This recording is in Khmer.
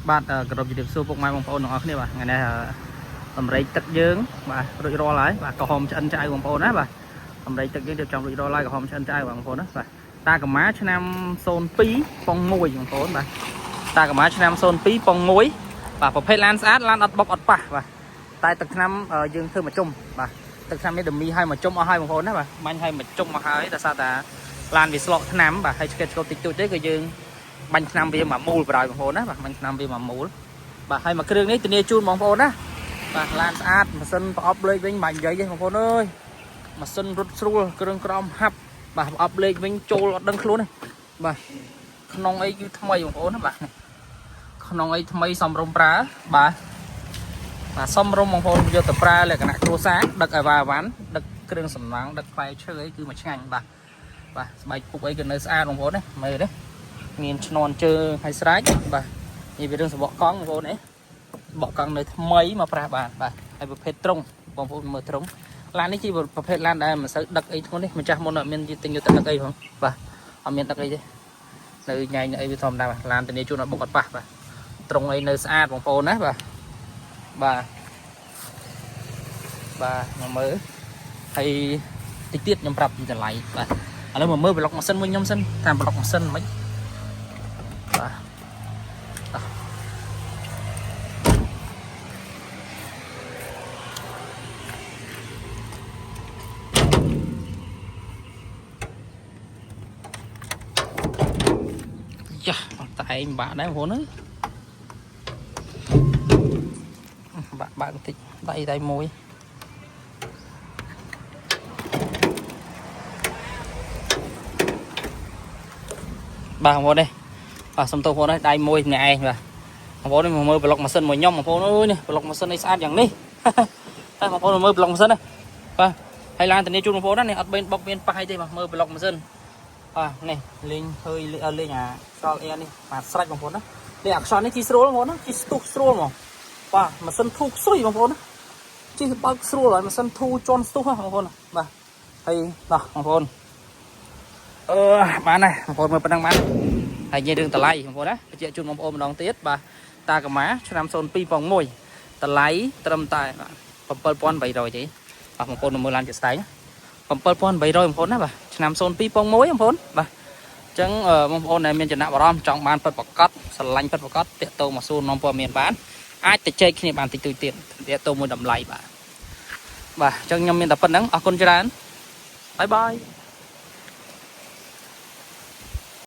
បាទក៏រកជម្រាបសួរពុកម៉ែបងប្អូនទាំងអស់គ្នាបាទថ្ងៃនេះអំរែកទឹកយើងបាទរួចរាល់ហើយបាទក្រហមឆ្អិនឆ្អៅបងប្អូនណាបាទអំរែកទឹកយើងរៀបចំរួចរាល់ហើយក្រហមឆ្អិនឆ្អៅបងប្អូនណាបាទតាកម្មាឆ្នាំ02ប៉ុង1បងប្អូនបាទតាកម្មាឆ្នាំ02ប៉ុង1បាទប្រភេទឡានស្អាតឡានអត់បុកអត់ប៉ះបាទតែទឹកឆ្នាំយើងធ្វើមកជុំបាទទឹកឆ្នាំនេះដមីឲ្យមកជុំអស់ហើយបងប្អូនណាបាទបាញ់ឲ្យមកជុំមកហើយដោយសារតែឡានវាស្លកឆ្នាំបាទហើយឆ្កេតឆ្កូតតិចតួចទេគឺយើងបាញ់ឆ្នាំវាមកមូលបណ្ដោយបងប្អូនណាបាទបាញ់ឆ្នាំវាមកមូលបាទហើយមកគ្រឿងនេះធានាជូនបងប្អូនណាបាទឡានស្អាតម៉ាស៊ីនប្រអប់លេខវិញបាញ់និយាយទេបងប្អូនអើយម៉ាស៊ីនរត់ស្រួលគ្រឿងក្រោមហាប់បាទប្រអប់លេខវិញចូលអត់ដឹងខ្លួនទេបាទក្នុងអីគឺថ្មីបងប្អូនណាបាទក្នុងអីថ្មីសំរុំប្រើបាទសំរុំបងប្អូនយកទៅប្រើលក្ខណៈគ្រួសារដឹកឲ្យវ៉ាវ៉ាន់ដឹកគ្រឿងសំណង់ដឹកផ្លែឈើអីគឺមកឆ្ងាញ់បាទស្បែកពុកអីក៏នៅស្អាតបងប្អូនណាមើលទេមានឈ្នន់ជើងហើយស្រេចបាទនេះវារឿងសបកកង់បងប្អូននេះបកកង់នៅថ្មីមកប្រាស់បាទហើយប្រភេទត្រង់បងប្អូនមើលត្រង់ឡាននេះជាប្រភេទឡានដែលមិនសូវដឹកអីធ្ងន់នេះម្ចាស់មុនអត់មានទិញយកទៅដឹកអីផងបាទអត់មានដឹកអីទេនៅញ៉ៃអីវាធម្មតាបាទឡានធានាជូនអត់បុកអត់ប៉ះបាទត្រង់អីនៅស្អាតបងប្អូនណាបាទមកមើលហើយតិចទៀតខ្ញុំប្រាប់ពីតម្លៃបាទឥឡូវមកមើលប្លុកម៉ាស៊ីនមួយខ្ញុំសិនតាមប្លុកម៉ាស៊ីនមិនបាទយ៉ាតែឯងបាក់ដែរបងប្អូនអើយបាក់បន្តិចដៃមួយបាទបងប្អូននេះបាទសុំទោសបងប្អូនដៃមួយម្នាក់ឯងបាទបងប្អូននេះមកមើលប្លុកម៉ាស៊ីនមួយខ្ញុំបងប្អូនអើយនេះប្លុកម៉ាស៊ីននេះស្អាតយ៉ាងនេះតែបងប្អូនមើលប្លុកម៉ាស៊ីនណាបាទហើយឡានធានាជូនបងប្អូនណានេះអត់បេនបុកមានប៉ះអីទេបាទមើលប្លុកម៉ាស៊ីនបាទនេះលេងឃើញលេងអាខ្យល់អែនេះបាទស្រេចបងប្អូនណាលេងអាខ្យល់នេះជីស្រួលបងប្អូនណាជីស្ទុះស្រួលហ្មងបាទម៉ាស៊ីនធូរខ្សុយបងប្អូនណាជីបើកស្រួលហើយម៉ាស៊ីនធូរជន់ស្ទុះបងប្អូនបាទហើយបាទបងប្អូនបានហើយបងប្អូនមើលប៉ុណ្ណឹងបានហើយនិយាយរឿងតម្លៃបងប្អូនណាបញ្ជាក់ជូនបងប្អូនម្ដងទៀតបាទតាកម្មាឆ្នាំ02ប៉ុង1តម្លៃត្រឹមតែ7800ទេបាទបងប្អូនមើលឡានជាក់ស្ដែង7800បងប្អូនណាបាទឆ្នាំ02ប៉ុង1បងប្អូនបាទអញ្ចឹងបងប្អូនដែលមានចំណាប់អារម្មណ៍ចង់បានពិតប្រកបស្រឡាញ់ពិតប្រកបតាក់ទងមកសួរនាំព័ត៌មានបានអាចទៅជែកគ្នាបានតិចតួចទៀតតាក់ទងមួយតម្លៃបាទអញ្ចឹងខ្ញុំមានតែប៉ុណ្្នឹងអរគុណច្រើនបាយបាយ